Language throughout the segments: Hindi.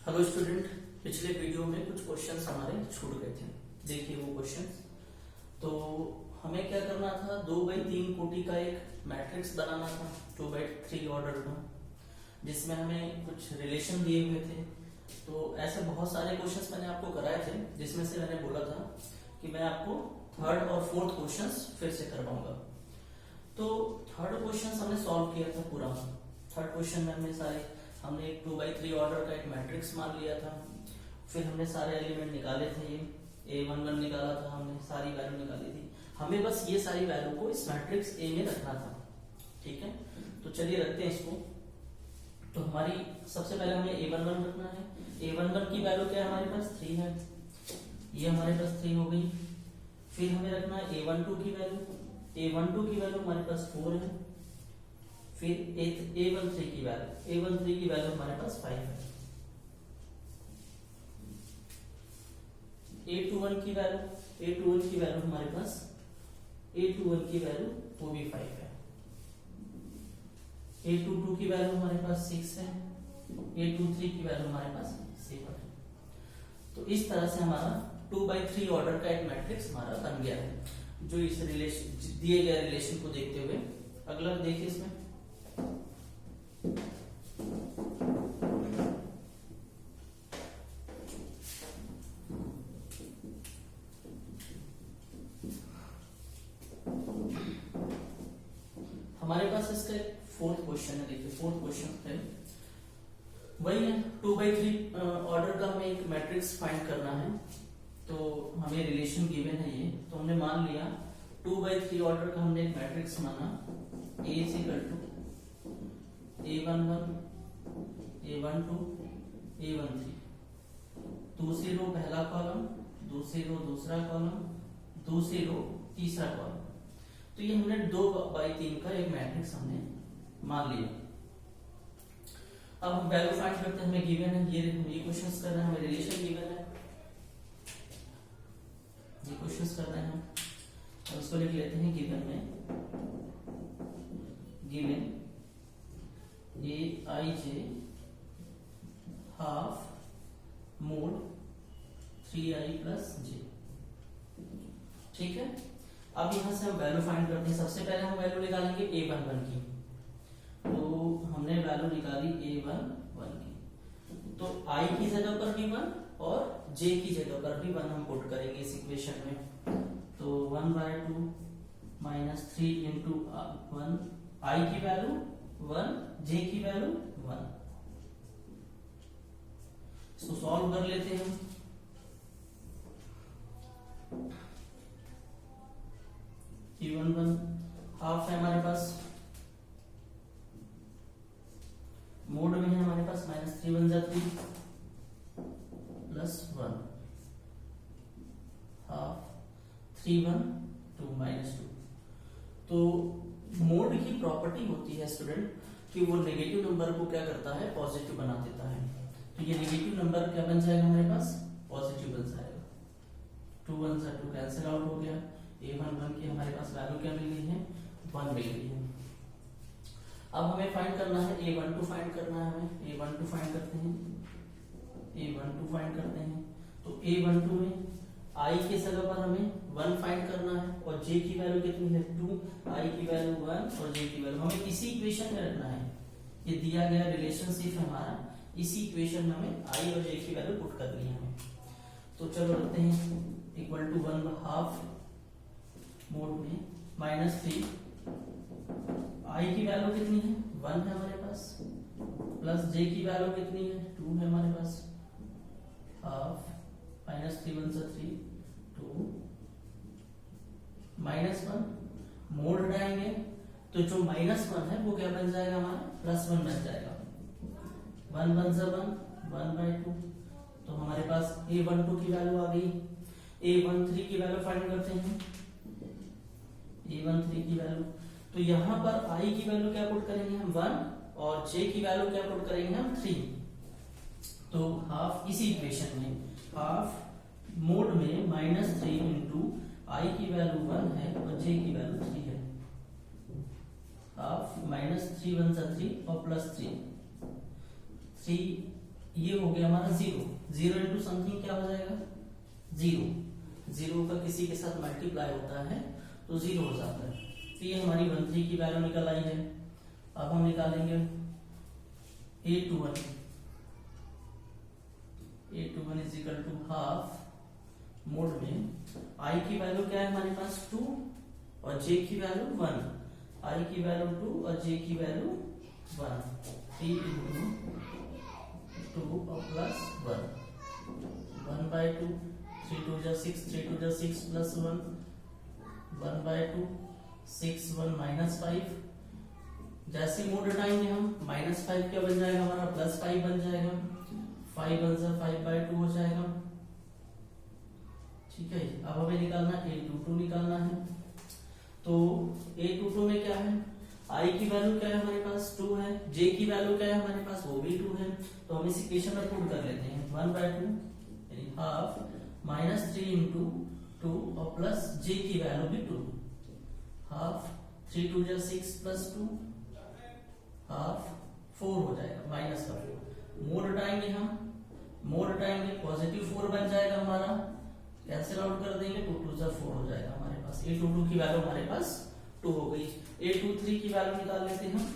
हेलो स्टूडेंट, पिछले वीडियो में कुछ क्वेश्चंस हमारे छूट गए थे। देखिए वो क्वेश्चंस। तो हमें क्या करना था, 2/3 कोटि का एक मैट्रिक्स बनाना था 2/3 ऑर्डर का, जिसमें हमें कुछ रिलेशन दिए हुए थे। तो ऐसे बहुत सारे क्वेश्चंस मैंने आपको कराए थे, जिसमें से मैंने बोला था कि मैं आपको थर्ड और फोर्थ क्वेश्चंस फिर से करवाऊंगा। तो थर्ड क्वेश्चन हमने सॉल्व किया था पूरा। थर्ड क्वेश्चन में हमने एक 2/3 ऑर्डर का एक मैट्रिक्स मान लिया था। फिर हमने सारे एलिमेंट निकाले थे, ये A11 निकाला था, हमने सारी वैल्यू निकाली थी। हमें बस ये सारी वैल्यू को इस मैट्रिक्स A में रखना था। ठीक है, तो चलिए रखते हैं इसको। तो हमारी सबसे पहले हमें A11 रखना है। A11 की वैल्यू क्या है, हमारे पास 3 है, ये हमारे पास 3 हो गई। फिर हमें रखना है A12 की वैल्यू। A12 की वैल्यू हमारे पास 4 है। फिर A13 की वैल्यू हमारे पास 5 है। A21 की वैल्यू हमारे पास A21 की वैल्यू वो भी 5 है। A22 की वैल्यू हमारे पास 6 है। A23 की वैल्यू हमारे पास 7 है। तो इस तरह से हमारा 2/3 ऑर्डर का एक मैट्रिक्स हमारा बन गया है, जो इस रिलेशन दिए गए रिलेशन को देखते हुए। अगला देखिए इसमें हमारे पास इसका एक फोर्थ क्वेश्चन है। देखिए फोर्थ क्वेश्चन है वही है, 2/3 ऑर्डर का हमें एक मैट्रिक्स फाइंड करना है। तो हमें रिलेशन गिवन है ये, तो हमने मान लिया 2/3 ऑर्डर का हमने एक मैट्रिक्स माना A is equal to A11 A12 A13। दूसरी रो पहला कॉलम, दूसरी रो दूसरा कॉलम, दूसरी रो तीसरा कॉलम। तो ये हमने 2/3 का एक मैट्रिक्स हमने मान लिया। अब हम वैल्यू फाइंड करते हैं। हमें गिवन है ये क्वेश्चंस कर रहे हैं, हमें रिलेशन गिवन है, ये क्वेश्चंस कर रहे हैं। और उसको लिख लेते हैं गिवन में, given Aij half mode 3i plus j। ठीक है, अब यहां से हम वैल्यू फाइंड करते हैं। सबसे पहले हम वैल्यू निकालेंगे A11 की। तो हमने वैल्यू निकाली A11 की, तो i की जगह पर भी 1 और j की जगह पर भी 1 हम पुट करेंगे इस इक्वेशन में। तो 1/2 माइनस 3 इंटू 1, i की वैल्यू 1, j की वैल्यू 1। इसको सॉल्व कर लेते हैं। A11 हाफ है हमारे पास, मोड में है हमारे पास -3 1 जा 3 प्लस 1 हाफ 3 1 2 -2। तो मोड की प्रॉपर्टी होती है स्टूडेंट कि वो नेगेटिव नंबर को क्या करता है, पॉजिटिव बना देता है। तो ये नेगेटिव नंबर क्या बन जाएगा, हमारे पास पॉजिटिव बन जाएगा। 2 1 जा 2 कैंसिल आउट हो गया। A11 की हमारे पास वैल्यू क्या मिल गई है, 1 मिल गई है। अब हमें फाइंड करना है A12 फाइंड करना है। हमें A12 फाइंड करते हैं, A12 फाइंड करते हैं। तो A12 में i की जगह पर हमें 1 फाइंड करना है, और j की वैल्यू कितनी है 2, i की वैल्यू 1 और j की वैल्यू हमें इसी इक्वेशन में रखना है। ये दिया गया रिलेशनशिप है हमारा, इसी इक्वेशन में हमें i और j की वैल्यू पुट करनी है हमें। तो चलो रखते हैं इक्वल टू 1/2 मोड में -3, i की वैल्यू कितनी है 1 है हमारे पास, प्लस j की वैल्यू कितनी है 2 है हमारे पास, हाफ -3 1 जा 3 2 -1। मोड हटाएंगे तो जो -1 है वो क्या बन जाएगा, हमारा +1 बन जाएगा। 1 1 जा 1 1/2। तो हमारे पास A12 की वैल्यू आ गई। A13 की वैल्यू फाइंड करते हैं। A13 की वैल्यू, तो यहां पर i की वैल्यू क्या पुट करेंगे हम 1, और j की वैल्यू क्या पुट करेंगे हम 3। तो हाफ इसी इक्वेशन में, हाफ मोड में -3 इंटू i की वैल्यू 1 है और j की वैल्यू 3 है। हाफ -3 1 जा 3 और +3 3 ये हो गया हमारा 0, 0 इंटू समथिंग क्या हो जाएगा 0, 0 का किसी के साथ मल्टीप्लाई होता है तो 0 हो जाता है। तो ये हमारी 1 3 की वैल्यू निकल आई है। अब हम निकालेंगे A21 is equal to half mod में I की वैल्यू क्या है हमारे पास 2 और J की वैल्यू 1, I की वैल्यू 2 और J की वैल्यू 1, 3 इंटू 2 और प्लस 1/2, 3 2 जा 6, 3 2 जा 6 प्लस 1, 1/2, 6 1 माइनस 5। जैसे मोड हटाएंगे हम -5 क्या बन जाएगा हमारा +5 बन जाएगा, 5 1 जा 5/2 हो जाएगा। ठीक है, अब हमें निकालना A22 निकालना है। तो A22 में क्या है I की वैल्यू क्या है हमारे पास 2 है, J की वैल्यू क्या है हमारे पास वो भी 2 है। तो हम इस इक्वेशन में पुट कर लेते हैं 1/2 यानी हाफ -3 इंटू 2 और प्लस J की वैल्यू भी 2, हाफ 3 2 जा 6 प्लस 2 हाफ 4 हो जाएगा माइनस का 4। मोड हटाएंगे हम, मोड हटाएंगे +4 बन जाएगा हमारा, कैंसिल आउट कर देंगे 2 2 जा 4 हो जाएगा हमारे पास। A22 की वैल्यू हमारे पास 2 हो गई। A23 की वैल्यू निकाल लेते हैं हम,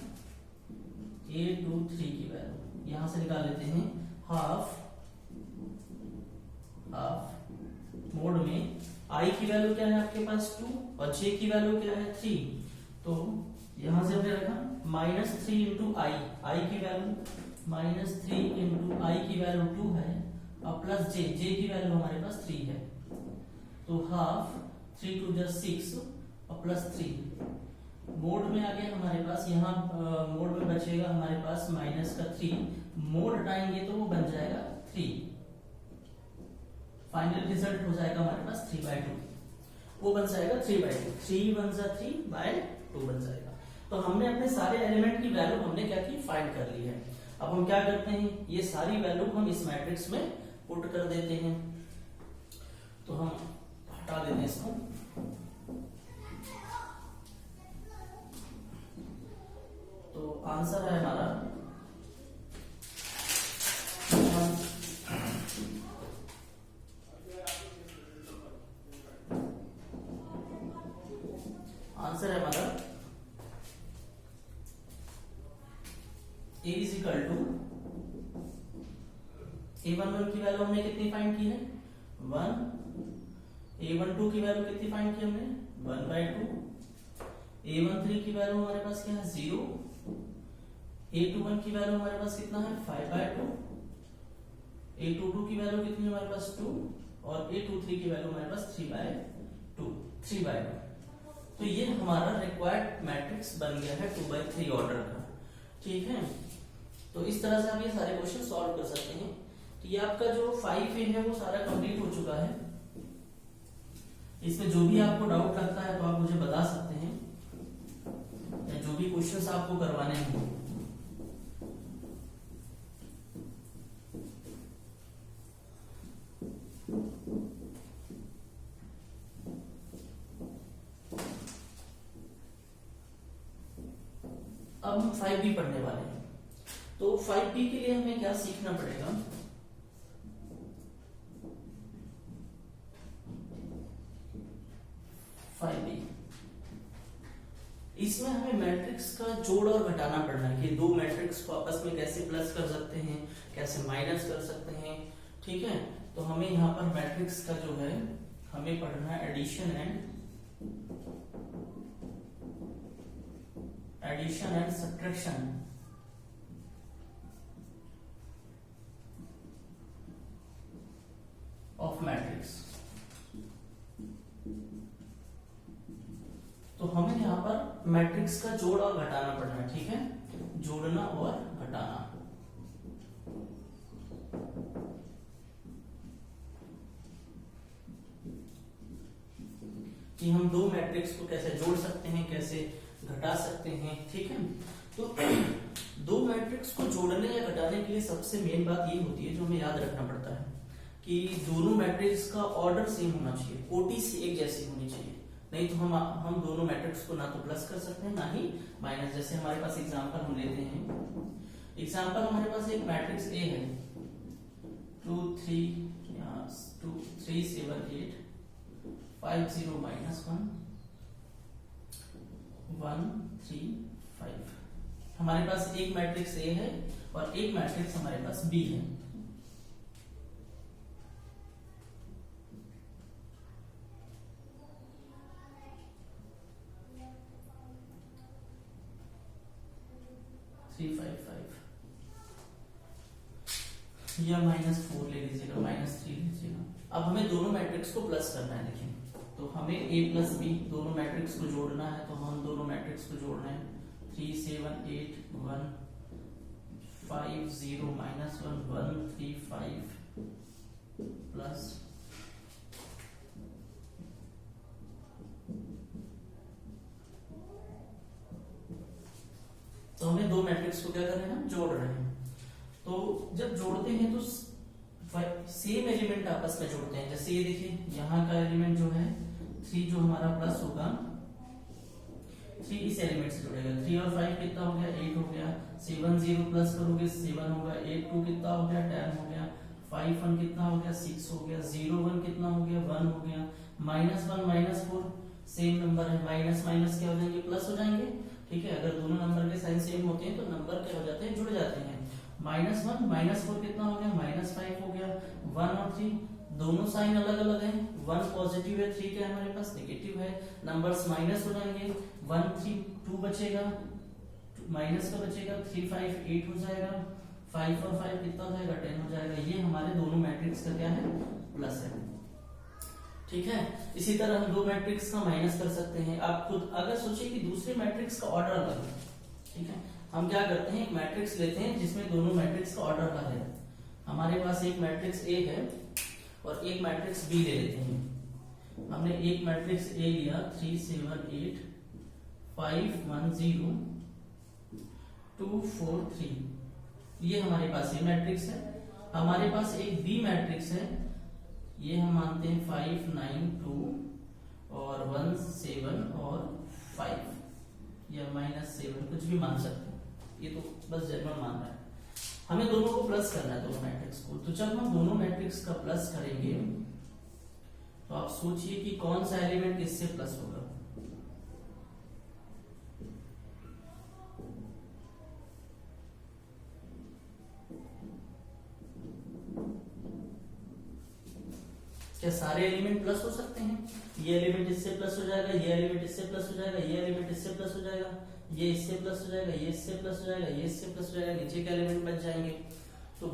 A23 की वैल्यू यहां से निकाल लेते हैं हाफ मोड में I की वैल्यू क्या है आपके पास 2 और J की वैल्यू क्या है 3। तो यहां से हमने रखा -3 इंटू I की वैल्यू -3 इंटू I की वैल्यू 2 है और प्लस J की वैल्यू हमारे पास 3 है। तो हाफ 3 2 जा 6 और प्लस 3 मोड में आ गया हमारे पास। यहाँ मोड में बचेगा हमारे पास -3, मोड हटाएंगे तो वो बन जाएगा 3। फाइनल रिजल्ट हो जाएगा हमारे पास 3/2, वो बन जाएगा 3/2, 3 1 जा 3/2 बन जाएगा। तो हमने अपने सारे एलिमेंट की वैल्यू हमने क्या की फाइंड कर ली है। अब हम क्या करते हैं ये सारी वैल्यू हम इस मैट्रिक्स में पुट कर देते हैं। तो हम हटा देते हैं इसको। तो आंसर है हमारा A is equal to A11 की वैल्यू हमने कितनी फाइंड की है 1, A12 की वैल्यू कितनी फाइंड की हमने 1/2, A13 की वैल्यू हमारे पास क्या है 0, A21 की वैल्यू हमारे पास कितना है 5/2, A22 की वैल्यू कितनी है हमारे पास 2 और A23 की वैल्यू हमारे पास 3/2। तो ये हमारा रिक्वायर्ड मैट्रिक्स बन गया है 2/3 ऑर्डर का। ठीक है, तो इस तरह से आप ये सारे क्वेश्चन सॉल्व कर सकते हैं। तो ये आपका जो 5A है वो सारा कंप्लीट हो चुका है। इसमें जो भी आपको डाउट लगता है तो आप मुझे बता सकते हैं, या जो भी क्वेश्चंस आपको करवाने हैं। अब हम 5B पढ़ने वाले हैं। तो 5B के लिए हमें क्या सीखना पड़ेगा, इसमें हमें मैट्रिक्स का जोड़ और घटाना पड़ना है कि दो मैट्रिक्स को आपस में कैसे प्लस कर सकते हैं, कैसे माइनस कर सकते हैं। ठीक है, तो हमें यहाँ पर मैट्रिक्स का जो है हमें पढ़ना है addition and subtraction of matrix. तो हमें यहाँ पर मैट्रिक्स का जोड़ और घटाना पड़ना है। ठीक है, जोड़ना और घटाना। कि हम दो मैट्रिक्स को कैसे जोड़ सकते हैं, कैसे घटा सकते हैं। ठीक है, तो दो मैट्रिक्स को जोड़ने या घटाने के लिए सबसे मेन बात ये होती है जो हमें याद रखना पड़ता है कि दोनों मैट्रिक्स का ऑर्डर सेम होना चाहिए, ओटीसी एक जैसी होनी चाहिए। नहीं तो हम दोनों मैट्रिक्स को ना तो प्लस कर सकते हैं ना ही माइनस। जैसे हमारे पास एग्जांपल हम लेते हैं, एग्जांपल हमारे पास एक मैट्रिक्स ए है, 2 3 यहाँ 2 3 7 8 5 0 माइनस 1 1 3 5। हमारे पास एक मैट्रिक्स ए है और एक मैट्रिक्स हमारे पास बी है। या -4 ले लीजिएगा, -3 लीजिएगा। अब हमें दोनों मैट्रिक्स को प्लस करना है। देखिए, तो हमें a प्लस बी दोनों मैट्रिक्स को जोड़ना है, तो हम दोनों मैट्रिक्स को जोड़ रहे हैं। 3 7 8 1 5 0 -1 1 3 5 प्लस तो हमें दो मैट्रिक्स को क्या कर रहे हैं, हम जोड़ रहे हैं। तो जब जोड़ते हैं तो सेम एलिमेंट आपस में जोड़ते हैं। जैसे ये देखिए, यहाँ का एलिमेंट जो है 3 जो हमारा प्लस होगा, 3 इस एलिमेंट से जुड़ेगा। 3 और 5 कितना हो गया, 8 हो गया। 7 0 प्लस करोगे 7 होगा। 8 2 कितना हो गया, 10 हो गया। 5 1 कितना हो गया, 6 हो गया। 0 1 कितना हो गया, 1 हो गया। -1 -4 सेम नंबर है, माइनस माइनस क्या हो जाएंगे, प्लस हो जाएंगे। ठीक है, अगर दोनों नंबर के साइन सेम होते हैं तो नंबर क्या हो जाते हैं, जुड़ जाते हैं। -1 -4 कितना हो गया, -5 हो गया। 1 और 3 दोनों साइन अलग अलग हैं। 1 पॉजिटिव है, 3 क्या है हमारे पास, नेगेटिव है। नंबर्स माइनस हो जाएंगे। 1 3 2 बचेगा, माइनस का बचेगा। 3 5 8 हो जाएगा। 5 और 5 कितना हो जाएगा, 10 हो जाएगा। ये हमारे दोनों मैट्रिक्स का क्या है, प्लस है। ठीक है, इसी तरह हम दो मैट्रिक्स का माइनस कर सकते हैं। आप खुद अगर सोचिए कि दूसरे मैट्रिक्स का ऑर्डर अलग है। ठीक है, हम क्या करते हैं, एक मैट्रिक्स लेते हैं जिसमें दोनों मैट्रिक्स का ऑर्डर अलग है। हमारे पास एक मैट्रिक्स ए है और एक मैट्रिक्स बी ले लेते हैं। हमने एक मैट्रिक्स ए लिया, 3 7 8 5 1 0 2 4 3। ये हमारे पास ये मैट्रिक्स है। हमारे पास एक बी मैट्रिक्स है, ये हम मानते हैं 5 9 2 और 1 7 और 5 या -7, कुछ भी मान सकते हैं। ये तो बस जनरल मान रहा है। हमें दोनों को प्लस करना है, दोनों मैट्रिक्स को। तो जब हम दोनों मैट्रिक्स का प्लस करेंगे तो आप सोचिए कि कौन सा एलिमेंट किससे प्लस होगा। क्या सारे एलिमेंट प्लस हो सकते हैं? ये एलिमेंट इससे प्लस हो जाएगा, ये एलिमेंट इससे प्लस हो जाएगा, ये एलिमेंट इससे प्लस हो जाएगा, ये इससे प्लस हो जाएगा, ये इससे प्लस हो जाएगा, ये इससे प्लस हो जाएगा, नीचे के एलिमेंट बच जाएंगे। तो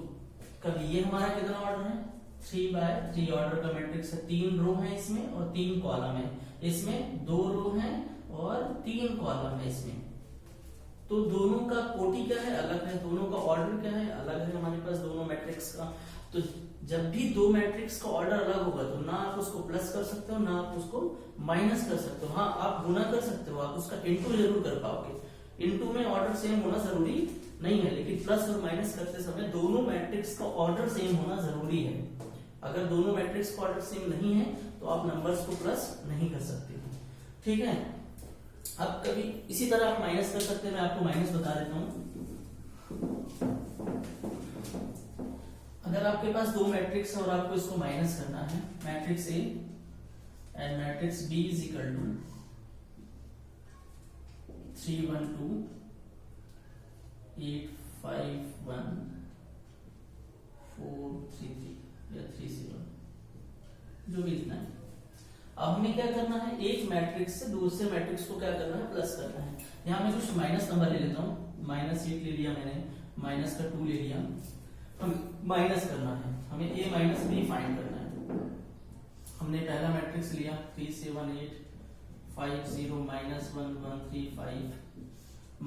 कभी ये हमारा कितना ऑर्डर है, 3 बाय 3 ऑर्डर का मैट्रिक्स है। 3 रो है इसमें और 3 कॉलम है। इसमें 2 रो है और 3 कॉलम है इसमें। तो दोनों का कोटि क्या है, अलग है। दोनों का ऑर्डर क्या है, अलग है हमारे पास दोनों मैट्रिक्स का। तो जब भी दो मैट्रिक्स का ऑर्डर अलग होगा तो ना आप उसको प्लस कर सकते हो, ना आप उसको माइनस कर सकते हो। हाँ, आप गुना कर सकते हो, आप उसका इनटू जरूर कर पाओगे। इनटू में ऑर्डर सेम होना जरूरी नहीं है, लेकिन प्लस और माइनस करते समय दोनों मैट्रिक्स का ऑर्डर सेम होना जरूरी है। अगर दोनों मैट्रिक्स का ऑर्डर सेम नहीं है तो आप नंबर्स को प्लस नहीं कर सकते। ठीक है, अब कभी इसी तरह आप माइनस कर सकते हैं। मैं आपको माइनस बता देता हूं। अगर आपके पास दो मैट्रिक्स है और आपको इसको माइनस करना है, matrix A and matrix B is equal to 3 1 2 8 5 1 4 3 3 या 3 0, जो भी लिखना है। अब हमें क्या करना है, एक मैट्रिक्स से दूसरे मैट्रिक्स को क्या करना है, प्लस करना है। यहां मैं कुछ माइनस नंबर ले लेता हूं। -8 ले लिया मैंने, माइनस का 2 ले लिया। हम माइनस करना है, हमें a माइनस b फाइंड करना है। हमने पहला मैट्रिक्स लिया 3 7 8 5 0 -1 1 3 5,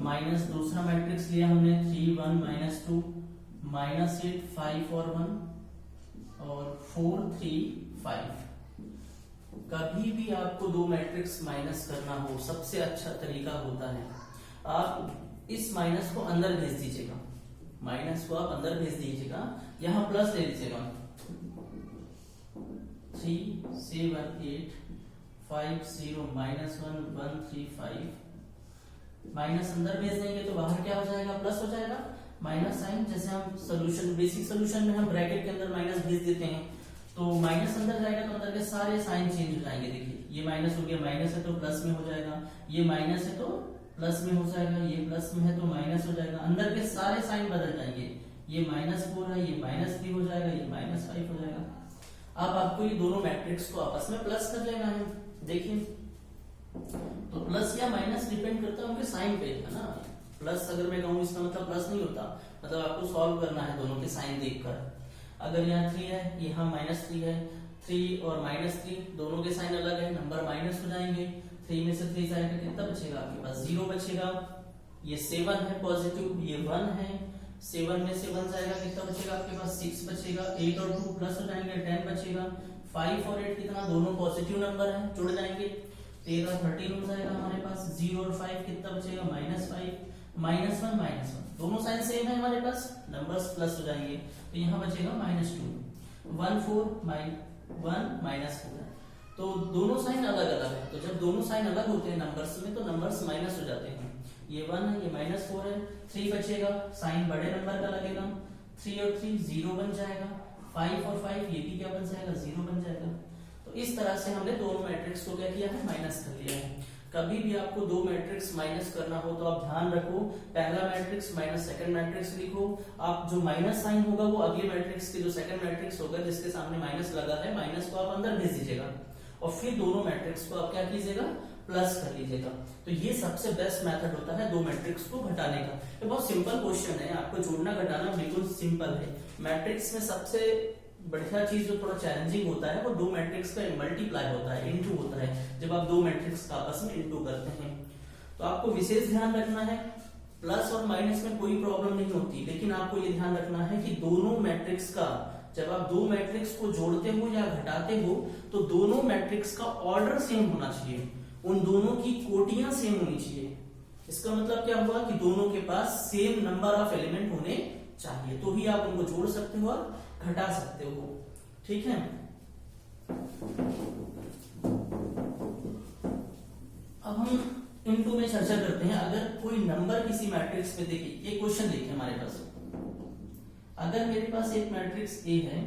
माइनस दूसरा मैट्रिक्स लिया हमने 3 1 -2 -8 5 और 1 और 4 3 5। कभी भी आपको दो मैट्रिक्स माइनस करना हो, सबसे अच्छा तरीका होता है आप इस माइनस को अंदर भेज दीजिएगा। माइनस को आप अंदर भेज दीजिएगा, यहां प्लस ले लीजिएगा। 3 7 8 5 0 -1 1 3 5, माइनस अंदर भेज देंगे तो बाहर क्या हो जाएगा, प्लस हो जाएगा। माइनस साइन, जैसे हम सोल्यूशन बेसिक सोल्यूशन में हम ब्रैकेट के अंदर माइनस भेज देते हैं, तो माइनस अंदर जाएगा तो अंदर के सारे साइन चेंज हो जाएंगे। देखिए ये माइनस हो गया, माइनस है तो प्लस में हो जाएगा, ये माइनस है तो प्लस में हो जाएगा, ये प्लस में है तो माइनस हो जाएगा, अंदर के सारे साइन बदल जाएंगे। ये -4 है, ये -3 हो जाएगा, ये -5 हो जाएगा। अब आपको ये दोनों मैट्रिक्स को आपस में प्लस कर लेना है। देखिए तो प्लस या माइनस डिपेंड करता है उनके साइन पे, है ना। प्लस अगर मैं कहूँ इसका मतलब प्लस नहीं होता, मतलब आपको सॉल्व करना है दोनों के साइन देखकर। अगर यहाँ 3 है, यहाँ -3 है, 3 और -3 दोनों के साइन अलग है, नंबर माइनस हो जाएंगे। 3 में से 3 जाएगा, कितना बचेगा आपके पास? 0 बचेगा। ये 7 है पॉजिटिव, ये 1 है, 7 में से 1 जाएगा, कितना बचेगा आपके पास? 6 बचेगा। 8 और 2 प्लस हो जाएंगे, 10 बचेगा। 5 और 8 कितना? दोनों पॉजिटिव नंबर है, जुड़ जाएंगे, 13 13 हो जाएगा हमारे पास। 0 और 5 कितना बचेगा? -5, -1 -1 दोनों साइन सेम है हमारे पास, नंबर्स प्लस हो जाएंगे, तो यहाँ बचेगा -2। 1 4 1 -4 है, तो दोनों साइन अलग अलग है। तो जब दोनों साइन अलग होते हैं नंबर्स में, तो नंबर्स माइनस हो जाते हैं। ये 1 है, ये -4 है, 3 बचेगा, साइन बड़े नंबर का लगेगा। 3 और 3 0 बन जाएगा। 5 और 5 ये भी क्या बन जाएगा? 0 बन जाएगा। तो इस तरह से हमने दोनों मैट्रिक्स को क्या किया है? माइनस कर लिया है। कभी भी आपको दो मैट्रिक्स माइनस करना हो तो आप ध्यान रखो, पहला मैट्रिक्स माइनस सेकंड मैट्रिक्स लिखो। आप जो माइनस साइन होगा वो अगले मैट्रिक्स के जो सेकंड मैट्रिक्स होगा जिसके सामने माइनस लगा है, माइनस को आप अंदर भेज दीजिएगा और फिर दोनों मैट्रिक्स को आप क्या कीजिएगा? प्लस कर लीजिएगा। तो ये सबसे बेस्ट मेथड होता है दो मैट्रिक्स को घटाने का। ये बहुत सिंपल क्वेश्चन है, आपको जोड़ना घटाना बिल्कुल सिंपल है। मैट्रिक्स में सबसे बढ़िया चीज जो थोड़ा चैलेंजिंग होता है वो दो मैट्रिक्स का मल्टीप्लाई होता है, इनटू होता है। जब आप दो मैट्रिक्स का आपस में इनटू करते हैं तो आपको विशेष ध्यान रखना है, प्लस और माइनस में कोई प्रॉब्लम नहीं होती, लेकिन आपको ये ध्यान रखना है कि दोनों मैट्रिक्स का, जब आप दो मैट्रिक्स को जोड़ते हो या घटाते हो तो दोनों मैट्रिक्स का ऑर्डर सेम होना चाहिए, उन दोनों की कोटियां सेम होनी चाहिए। इसका मतलब क्या हुआ कि दोनों के पास सेम नंबर ऑफ एलिमेंट होने चाहिए, तो ही आप उनको जोड़ सकते हो और घटा सकते हो। ठीक है, अब हम इनटू में चर्चा करते हैं। अगर कोई नंबर किसी मैट्रिक्स में, देखिए ये क्वेश्चन देखिए हमारे पास, अगर मेरे पास एक मैट्रिक्स ए है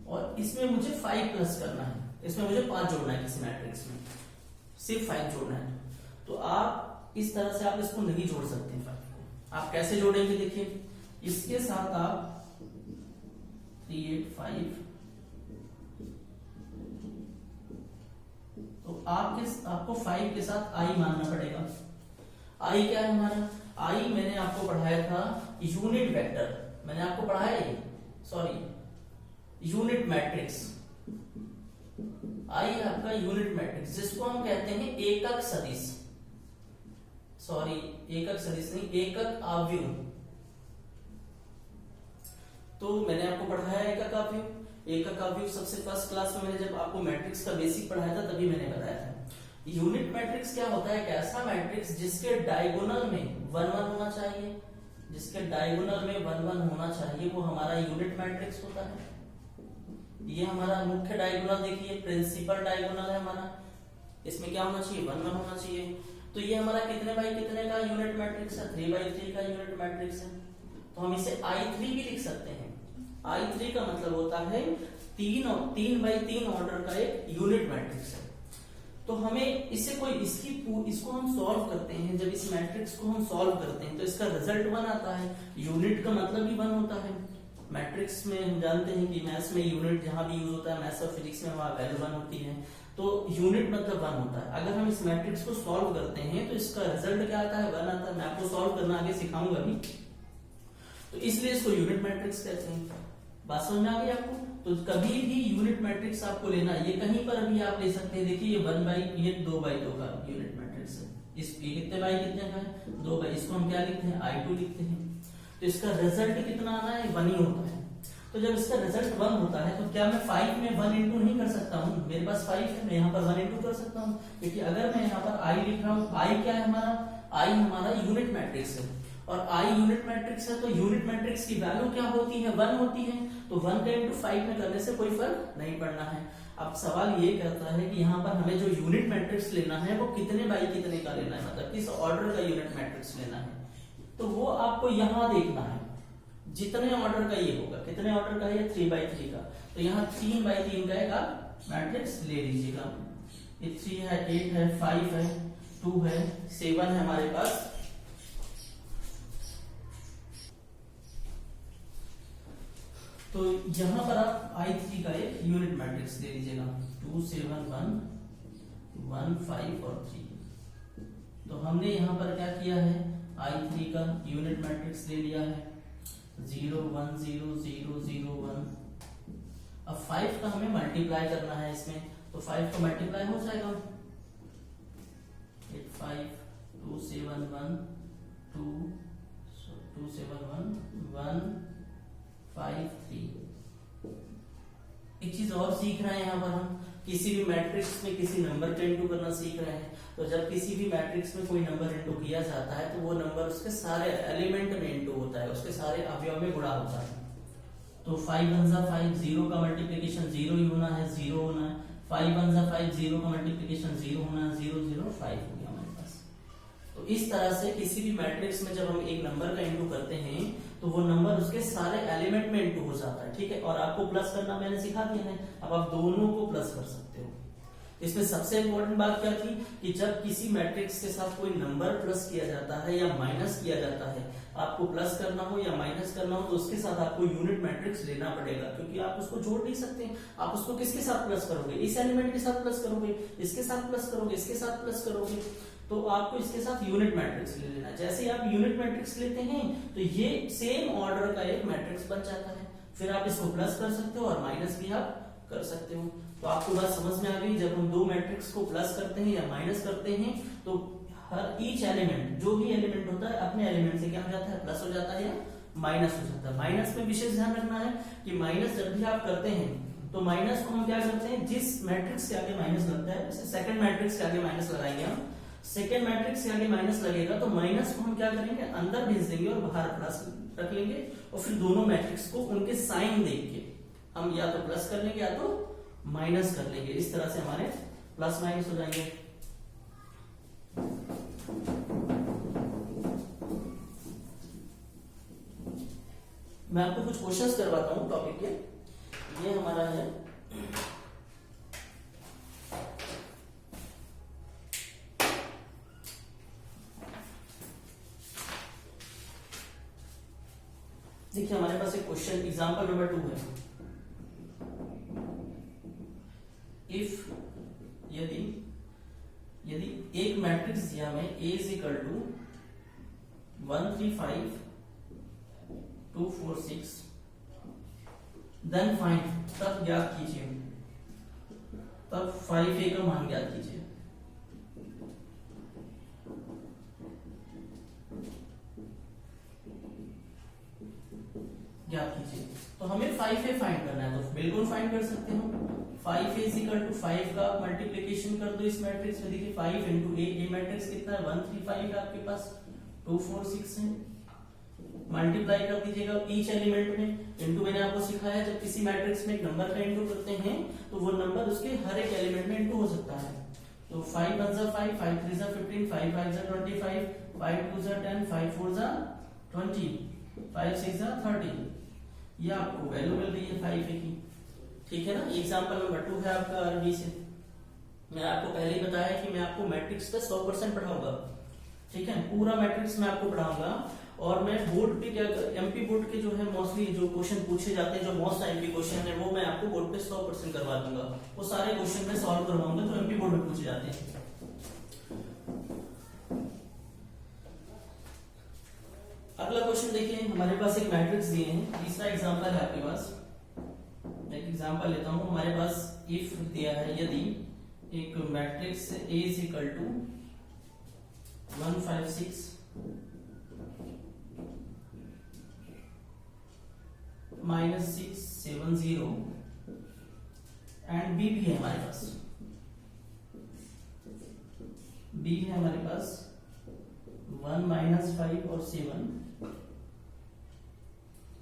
और इसमें मुझे 5 प्लस करना है, इसमें मुझे 5 जोड़ना है, किसी मैट्रिक्स में सिर्फ 5 जोड़ना है, तो आप इस तरह से आप इसको नहीं जोड़ सकते हैं 5 को। आप कैसे जोड़ेंगे? देखिए इसके साथ आप 3 8 5, तो आपको 5 के साथ आई मानना पड़ेगा। आई क्या है हमारा? आई मैंने आपको पढ़ाया था यूनिट वेक्टर, मैंने आपको पढ़ाया है, सॉरी यूनिट मैट्रिक्स। आई आपका यूनिट मैट्रिक्स, जिसको हम कहते हैं एकक सदिश, सॉरी एकक सदिश नहीं, एकक आव्यूह। तो मैंने आपको पढ़ाया एकक आव्यूह। एकक आव्यूह सबसे फर्स्ट क्लास में मैंने जब आपको मैट्रिक्स का बेसिक पढ़ाया था तभी मैंने बताया था। यूनिट मैट्रिक्स क्या होता है? एक ऐसा मैट्रिक्स जिसके डायगोनल में 1 1 होना चाहिए, जिसके डायगोनल में 1 1 होना चाहिए, वो हमारा यूनिट मैट्रिक्स होता है। ये हमारा मुख्य डायगोनल देखिए, प्रिंसिपल डायगोनल है हमारा, इसमें क्या होना चाहिए? 1 1 होना चाहिए। तो ये हमारा कितने बाई कितने का यूनिट मैट्रिक्स है? 3 बाई 3 का यूनिट मैट्रिक्स है। तो हम इसे I3 भी लिख सकते हैं। I3 का मतलब होता है 3 बाई 3 ऑर्डर का एक यूनिट मैट्रिक्स है। तो हमें इससे कोई इसको हम सॉल्व करते हैं, जब इस मैट्रिक्स को हम सॉल्व करते हैं तो इसका रिजल्ट 1 आता है। यूनिट का मतलब भी 1 होता है। मैट्रिक्स में हम जानते हैं कि मैथ्स में यूनिट जहां भी यूज होता है, मैथ्स और फिजिक्स में वहां वैल्यू 1 होती है, तो यूनिट मतलब 1 होता है। अगर हम इस मैट्रिक्स को सॉल्व करते हैं तो इसका रिजल्ट क्या आता है? 1 आता है। मैं आपको सॉल्व करना आगे सिखाऊंगा भी, तो इसलिए इसको यूनिट मैट्रिक्स कहते हैं। बात समझ में आ गई आपको? तो कभी भी यूनिट मैट्रिक्स आपको लेना, ये कहीं पर भी आप ले सकते हैं। देखिए ये 1 बाई, ये 2 बाई 2 का यूनिट मैट्रिक्स है। इस ये कितने बाई कितने का है? 2 बाई। इसको हम क्या लिखते हैं? I2 लिखते हैं। तो इसका रिजल्ट कितना आना है? 1 ही होता है। तो जब इसका रिजल्ट 1 होता है तो क्या मैं 5 में 1 इंटू नहीं कर सकता हूँ? मेरे पास 5 है, मैं यहाँ पर 1 इंटू कर सकता हूँ, क्योंकि अगर मैं यहाँ पर I लिख रहा हूँ, I क्या है हमारा? I हमारा यूनिट मैट्रिक्स है, और I यूनिट मैट्रिक्स है तो यूनिट मैट्रिक्स की वैल्यू क्या होती है? 1 होती है। तो 1 का इंटू 5 में करने से कोई फर्क नहीं पड़ना है। अब सवाल ये कहता है कि यहाँ पर हमें जो यूनिट मैट्रिक्स लेना है वो कितने बाई कितने का लेना है, मतलब किस ऑर्डर का यूनिट मैट्रिक्स लेना है, तो वो आपको यहाँ देखना है। जितने ऑर्डर का ये होगा, कितने ऑर्डर का है, 3x3 का, तो यहाँ 3x3 का एक आप मैट्रिक्स ले लीजिएगा। ये 3 है, 8 है, 5 है, 2 है, 7 है हमारे पास। तो यहां पर आप I3 का एक यूनिट मैट्रिक्स ले लीजिएगा, 2 7 1 1 5 और 3। तो हमने यहां पर क्या किया है, I3 का यूनिट मैट्रिक्स ले लिया है, 0 1 0 0 0 1। अब 5 का हमें मल्टीप्लाई करना है इसमें, तो 5 का मल्टीप्लाई हो जाएगा, 8 5 2 7 1 2 2 7 1 1 5 3। एक चीज और सीख रहे हैं यहाँ पर हम, किसी भी मैट्रिक्स में किसी नंबर का इंटू करना सीख रहे हैं। तो जब किसी भी मैट्रिक्स में कोई नंबर इंटू किया जाता है तो वो नंबर उसके सारे एलिमेंट में इंटू होता है, उसके सारे अवयव में गुणा होता है। तो 5 1 5, 0 का मल्टीप्लिकेशन 0 ही होना है, 0 होना है। 5 1 5, 0 का मल्टीप्लिकेशन 0 होना है, 0 0 5 हो गया हमारे पास। तो इस तरह से किसी भी मैट्रिक्स में जब हम एक नंबर का इंटू करते हैं तो वो नंबर उसके सारे एलिमेंट में इंटू हो जाता है, ठीक है। और आपको प्लस करना मैंने सिखा दिया है, अब आप दोनों को प्लस कर सकते हो। इसमें सबसे इंपॉर्टेंट बात क्या थी कि जब किसी मैट्रिक्स के साथ कोई नंबर प्लस किया जाता है या माइनस किया जाता है, आपको प्लस करना हो या माइनस करना हो तो उसके साथ आपको यूनिट मैट्रिक्स लेना पड़ेगा, क्योंकि आप उसको जोड़ नहीं सकते। आप उसको किसके साथ प्लस करोगे, इस एलिमेंट के साथ प्लस करोगे, इसके साथ प्लस करोगे, इसके साथ प्लस करोगे, तो आपको इसके साथ यूनिट मैट्रिक्स ले लेना। जैसे ही आप यूनिट मैट्रिक्स लेते हैं तो ये सेम ऑर्डर का एक मैट्रिक्स बन जाता है, फिर आप इसको प्लस कर सकते हो और माइनस भी आप कर सकते हो। तो आपको बात समझ में आ गई, जब हम दो मैट्रिक्स को प्लस करते हैं या माइनस करते हैं तो हर ईच एलिमेंट, जो भी एलिमेंट होता है अपने एलिमेंट से क्या हो जाता है, प्लस हो जाता है या माइनस हो जाता है। माइनस में विशेष ध्यान रखना है कि माइनस जब भी आप करते हैं तो माइनस को हम क्या करते हैं, जिस मैट्रिक्स के आगे माइनस लगता है, जैसे सेकंड मैट्रिक्स के आगे माइनस लगाएंगे हम, सेकेंड मैट्रिक्स के आगे माइनस लगेगा तो माइनस को हम क्या करेंगे, अंदर भेज देंगे और बाहर प्लस रख लेंगे, और फिर दोनों मैट्रिक्स को उनके साइन देख के हम या तो प्लस कर लेंगे या तो माइनस कर लेंगे। इस तरह से हमारे प्लस माइनस हो जाएंगे। मैं आपको कुछ क्वेश्चंस करवाता हूं टॉपिक के। ये हमारा है देखिए, हमारे पास एक क्वेश्चन एग्जांपल नंबर 2 है। इफ यदि एक मैट्रिक्स दिया में A is equal to 1 3 5 2 4 6, then find, तब ज्ञात कीजिए, तब 5A का मान ज्ञात कीजिए। ज्ञात कीजिए, तो हमें 5A फाइंड करना है, तो बिल्कुल फाइंड कर सकते हो। 5A इज इक्वल टू 5 का मल्टीप्लिकेशन कर दो इस मैट्रिक्स में। देखिए 5 इंटू ए मैट्रिक्स कितना है, 1 3 5 है आपके पास, 2 4 6 है, मल्टीप्लाई कर दीजिएगा ईच एलिमेंट में। इंटू मैंने आपको सिखाया, जब किसी मैट्रिक्स में एक नंबर का इंटू करते हैं तो वो नंबर उसके हर एक एलिमेंट में इंटू हो सकता है। तो 5 1 5, 5 3 15, 5 5 25, 5 2 10, 5 4 20, 5 6 30। ये आपको वैल्यू मिल रही है 5A की, ठीक है ना। एग्जांपल नंबर 2 है आपका आरबी से। मैं आपको पहले ही बताया कि मैं आपको मैट्रिक्स पे 100% पढ़ाऊंगा, ठीक है, पूरा मैट्रिक्स मैं आपको पढ़ाऊंगा। और मैं बोर्ड पे क्या, एमपी बोर्ड के जो है मोस्टली जो क्वेश्चन पूछे जाते हैं, जो मोस्ट एमपी क्वेश्चन है, वो मैं आपको बोर्ड पे 100% करवा दूंगा। वो सारे क्वेश्चन मैं सॉल्व करवाऊंगा जो एमपी बोर्ड में पूछे जाते हैं। अगला क्वेश्चन देखिए, हमारे पास एक मैट्रिक्स दिए हैं, तीसरा एग्जांपल है आपके पास। एक एग्जांपल लेता हूं, हमारे पास इफ दिया है, यदि एक matrix A is equal to 1 5 6 -6 7 0 and B भी है हमारे पास, B है हमारे पास 1 -5 और 7,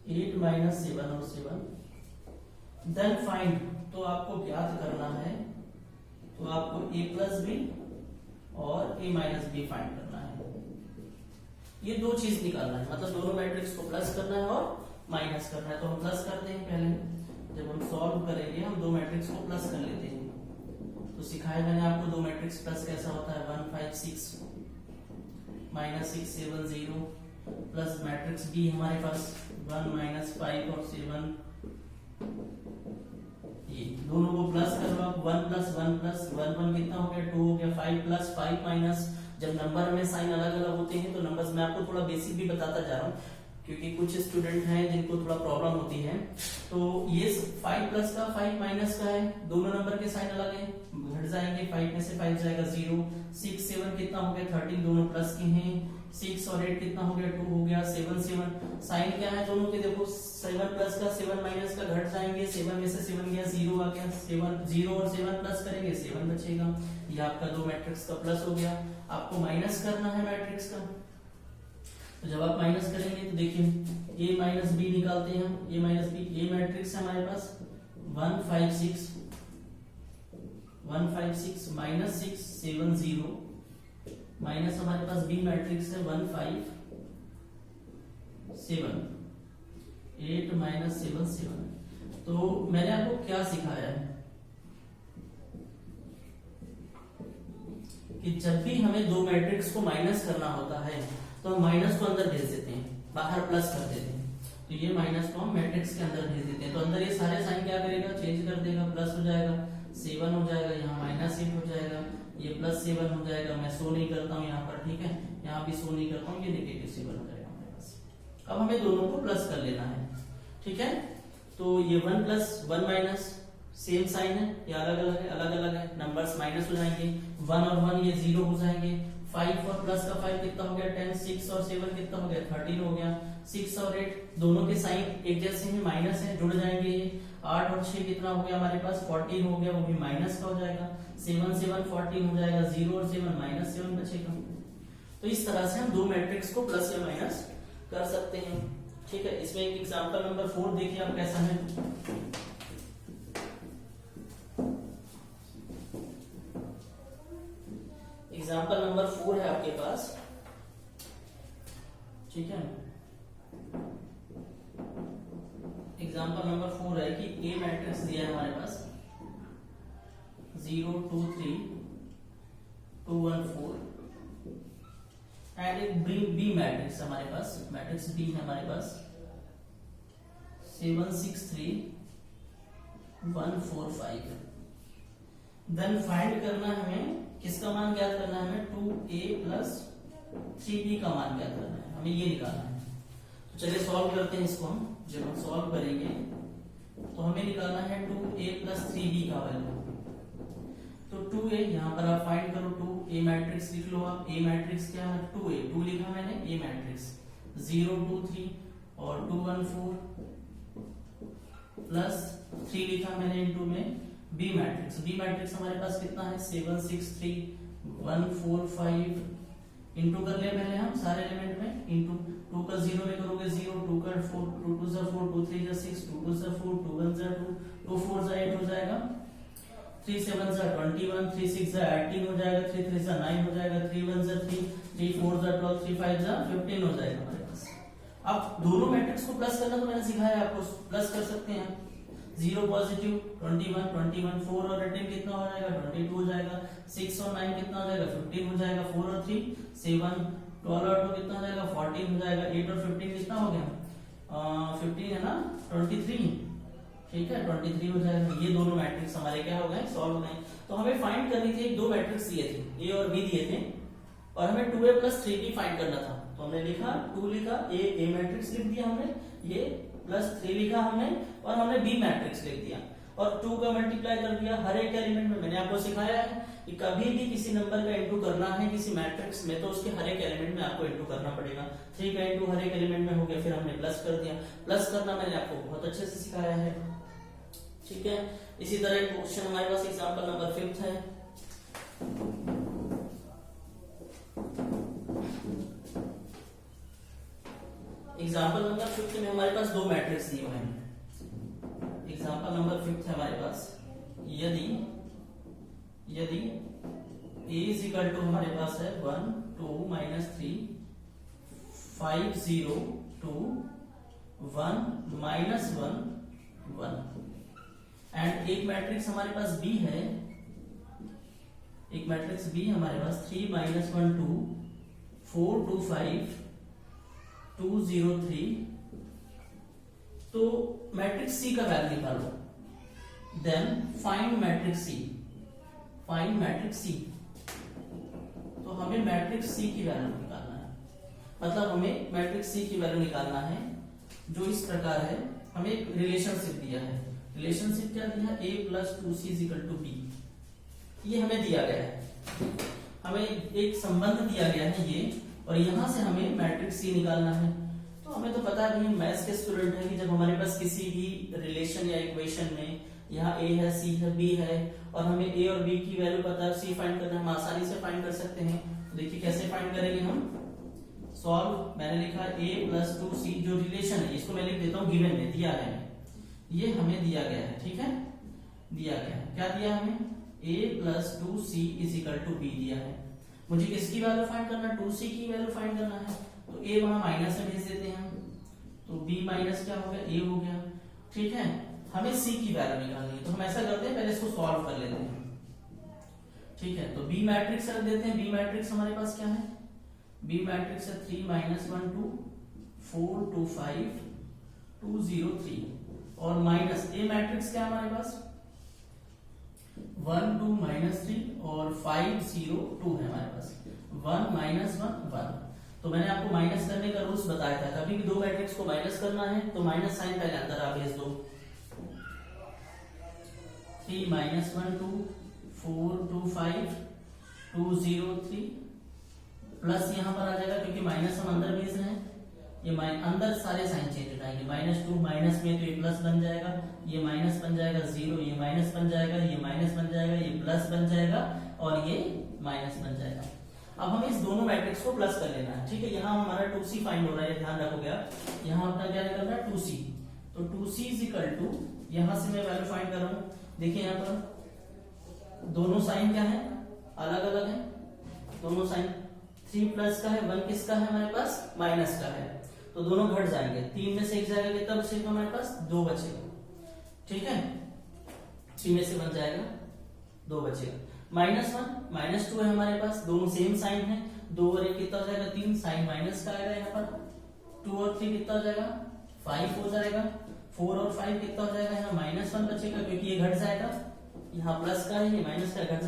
8 -7 और 7, देन फाइंड तो आपको ज्ञात करना है, तो आपको a प्लस बी और a माइनस बी फाइंड करना है। ये दो चीज निकालना है, मतलब दोनों मैट्रिक्स को प्लस करना है और माइनस करना है। तो हम प्लस करते हैं पहले, जब हम सॉल्व करेंगे हम दो मैट्रिक्स को प्लस कर लेते हैं। तो सिखाया मैंने आपको दो मैट्रिक्स प्लस कैसा होता है, 1 5 6 माइनस 6 7 0 प्लस मैट्रिक्स बी हमारे पास 1 माइनस 5 और 7। ये दोनों को प्लस करो आप, 1 प्लस 1 प्लस 1 1 कितना हो गया, 2 हो गया। 5 प्लस 5 माइनस, जब नंबर में साइन अलग अलग होते हैं तो नंबर्स मैं आपको थोड़ा बेसिक भी बताता जा रहा हूँ, क्योंकि कुछ स्टूडेंट हैं जिनको थोड़ा प्रॉब्लम होती है। तो ये 5 प्लस का 5 माइनस का है, दोनों नंबर के साइन अलग हैं, घट जाएंगे। 5 में से 5 जाएगा 0। 6 7 कितना हो गया 13, दोनों प्लस के हैं। 6 और 8 कितना हो गया 2 हो गया। 7 7 साइन क्या है दोनों के, देखो 7 प्लस का 7 माइनस का घट जाएंगे। 7 में से 7 गया 0 आ गया। 7 0 और 7 प्लस करेंगे 7 बचेगा। ये आपका दो मैट्रिक्स का प्लस हो गया। आपको माइनस करना है मैट्रिक्स का, तो जब आप माइनस करेंगे तो देखिए a माइनस बी निकालते हैं हम। a माइनस बी, ये मैट्रिक्स है हमारे पास 1 5 6 1 5 6 माइनस 6 7 0 माइनस हमारे पास बी मैट्रिक्स है 1 5 7 8 माइनस 7 7। तो मैंने आपको क्या सिखाया है कि जब भी हमें दो मैट्रिक्स को माइनस करना होता है तो हम माइनस को अंदर भेज देते हैं, बाहर प्लस कर देते हैं। तो ये माइनस को हम मैट्रिक्स के अंदर भेज देते हैं, तो अंदर ये सारे साइन क्या करेगा, चेंज कर देगा। प्लस हो जाएगा 7 हो जाएगा, यहाँ माइनस 8 हो जाएगा, ये प्लस 7 हो जाएगा। मैं शो नहीं करता हूँ यहाँ पर, ठीक है, यहाँ भी शो नहीं करता हूँ, ये नेगेटिव 7 हो जाएगा हमारे पास। अब हमें दोनों को प्लस कर लेना है, ठीक है। तो ये 1 प्लस 1 माइनस सेम साइन है, ये अलग अलग है, अलग अलग है, नंबर्स माइनस हो जाएंगे। 1 और 1 ये 0 हो जाएंगे। 5 और प्लस का 5 कितना हो गया 10। 6 और 7 कितना हो गया 13 हो गया। 6 और 8 दोनों के साइन एक जैसे हैं, माइनस है, जुड़ जाएंगे ये। 8 और 6 कितना हो गया हमारे पास 14 हो गया, वो भी माइनस का हो जाएगा। 7 7 14 हो जाएगा। 0 और 7 माइनस 7 बचेगा। तो इस तरह से हम दो मैट्रिक्स को प्लस या माइनस कर सकते हैं, ठीक है। इसमें एक एग्जांपल नंबर 4 देखिए आप कैसा है। एग्जाम्पल नंबर 4 है आपके पास, ठीक है। एग्जाम्पल नंबर 4 है कि ए मैट्रिक्स दिया है हमारे पास 0 2 3 2 1 4 एंड एक बी मैट्रिक्स हमारे पास, मैट्रिक्स बी है हमारे पास 7 6 3 1 4 5। देन फाइंड करना है हमें, किसका मान ज्ञात करना है हमें, 2a प्लस 3b का मान ज्ञात करना है, हमें ये निकालना है। तो चलिए सॉल्व करते हैं इसको हम। जब हम सॉल्व करेंगे तो हमें निकालना है 2a प्लस 3b का वैल्यू। तो 2a यहाँ पर आप फाइंड करो, 2a मैट्रिक्स लिख लो आप। a मैट्रिक्स क्या है 2a, 2 लिखा मैंने, a मैट्रिक्स 0 2 3 और 2 1 4 प्लस 3 लिखा मैंने इनटू में बी मैट्रिक्स। बी मैट्रिक्स हमारे पास कितना है 7 6 3 1 4 5। इंटू कर ले पहले हम सारे एलिमेंट में। इंटू 2 का 0 में करोगे 0, 2 का 4, 2 2 जा 4, 2 3 जा 6, 2 2 जा 4, 2 1 जा 2, 2 4 जा 8 हो जाएगा। 3 7 जा 21, 3 6 जा 18 हो जाएगा, 3 3 जा 9 हो जाएगा, 3 1 जा 3, 3 4 जा 12, 3 5 जा 15 हो जाएगा हमारे पास। अब दोनों मैट्रिक्स को प्लस करना तो मैंने सिखाया आपको, प्लस कर सकते हैं। 0 पॉजिटिव 21 21 4 और 18 कितना हो जाएगा 22 हो जाएगा। 6 और 9 कितना हो जाएगा 15 हो जाएगा। 4 और 3 7, 12 और 2 कितना हो जाएगा 14 हो जाएगा। 8 और 15 कितना हो गया 15 है ना 23, ठीक है 23 हो जाएगा। ये दोनों मैट्रिक्स हमारे क्या हो गए, सॉल्व हो गए। तो हमें फाइंड करनी थी, दो मैट्रिक्स दिए थे ए और बी दिए थे, और हमें 2a प्लस 3b फाइंड करना था। तो हमने लिखा 2 लिखा, ए मैट्रिक्स लिख दिया हमने, ये प्लस 3 लिखा हमने, और हमने बी मैट्रिक्स लिख दिया और 2 का मल्टीप्लाई कर दिया हर एक एलिमेंट में। मैंने आपको सिखाया है कि कभी भी किसी नंबर का इंटू करना है किसी मैट्रिक्स में तो उसके हर एक एलिमेंट में आपको इंटू करना पड़ेगा। 3 का इंटू हर एक एलिमेंट में हो गया, फिर हमने प्लस कर दिया। प्लस करना मैंने आपको बहुत अच्छे से सिखाया है, ठीक है। इसी तरह एक क्वेश्चन हमारे पास एग्जांपल नंबर 5 है। एग्जाम्पल नंबर 5 में हमारे पास दो मैट्रिक्स दिए हुए हैं। एग्जाम्पल नंबर 5 है हमारे पास यदि a इज इक्वल टू हमारे पास है 1 2 -3 5 0 2 1 -1 1 एंड एक मैट्रिक्स हमारे पास B है, एक मैट्रिक्स B हमारे पास 3 -1 2 4 2 5 2 0 3। तो मैट्रिक्स C का वैल्यू निकालो, then find matrix C, find matrix C। तो हमें मैट्रिक्स C की वैल्यू निकालना है, मतलब हमें मैट्रिक्स C की वैल्यू निकालना है जो इस प्रकार है। हमें एक रिलेशनशिप दिया है, रिलेशनशिप क्या दिया है, a + 2c = b, ये हमें दिया गया है, हमें एक संबंध दिया गया है ये, और यहां से हमें मैट्रिक्स C निकालना है। तो हमें तो पता है भाई, मैथ्स के स्टूडेंट है कि जब हमारे पास किसी भी रिलेशन या इक्वेशन में यहाँ a है, c है, b है, और हमें a और b की वैल्यू पता है, c फाइंड करना है, हम आसानी से फाइंड कर सकते हैं। तो देखिए कैसे फाइंड करेंगे हम, सॉल्व, मैंने लिखा a + 2c, जो रिलेशन है इसको मैं लिख देता हूँ गिवन में, दिया है, ये हमें दिया गया है, ठीक है, दिया गया है, क्या दिया हमें, a + 2c = b दिया है। मुझे किसकी वैल्यू फाइंड करना है, 2c की वैल्यू फाइंड करना है, तो a वहां माइनस में भेज देते हैं हम, तो b माइनस क्या हो गया, a हो गया, ठीक है। हमें c की वैल्यू निकालनी है, तो हम ऐसा करते हैं, पहले इसको सॉल्व कर लेते हैं, ठीक है। तो b मैट्रिक्स रख देते हैं, b मैट्रिक्स हमारे पास क्या है, b मैट्रिक्स है 3 -1 2 4 2 5 2 0 3, और माइनस a मैट्रिक्स क्या है हमारे पास 1 2 -3 और 5 0 2 है हमारे पास, 1 -1 1। तो मैंने आपको माइनस करने का रूल्स बताया था, कभी भी दो मैट्रिक्स को माइनस करना है तो माइनस साइन पहले अंदर आप भेज दो, 3 -1 2 4 2 5 2 0 3 प्लस यहाँ पर आ जाएगा, क्योंकि माइनस हम अंदर भेज रहे हैं, ये अंदर सारे साइन चेंज हो जाएंगे, -2 माइनस में तो ये प्लस बन जाएगा, ये माइनस बन जाएगा 0, ये माइनस बन जाएगा, ये माइनस बन जाएगा, ये प्लस बन जाएगा, और ये माइनस बन जाएगा। अब हमें इस दोनों मैट्रिक्स को प्लस कर लेना है, ठीक है। यहाँ हमारा 2c फाइंड हो रहा है, ध्यान रखोगे आप, यहाँ अपना क्या निकल रहा है 2c, तो 2c = यहाँ से मैं वैल्यू फाइंड कर रहा हूँ, देखिए यहाँ पर दोनों साइन क्या है, अलग अलग है, दोनों साइन 3 प्लस का है, 1 किसका है हमारे पास, माइनस का है, तो दोनों घट जाएंगे, 3 में से एक जाएगा, तब सिर्फ हमारे पास 2 बचेगा, ठीक है, 3 में से बन जाएगा 2 बचेगा। -1 -2 है हमारे पास, दोनों सेम साइन है, 2 और 1 कितना हो जाएगा 3, साइन माइनस का आएगा, यहाँ पर 2 और 3 कितना हो जाएगा 5 हो जाएगा, 4 और 5 कितना हो जाएगा, यहाँ -1 बचेगा, क्योंकि ये घट जाएगा, यहाँ प्लस का है, ये माइनस का घट जाएगा।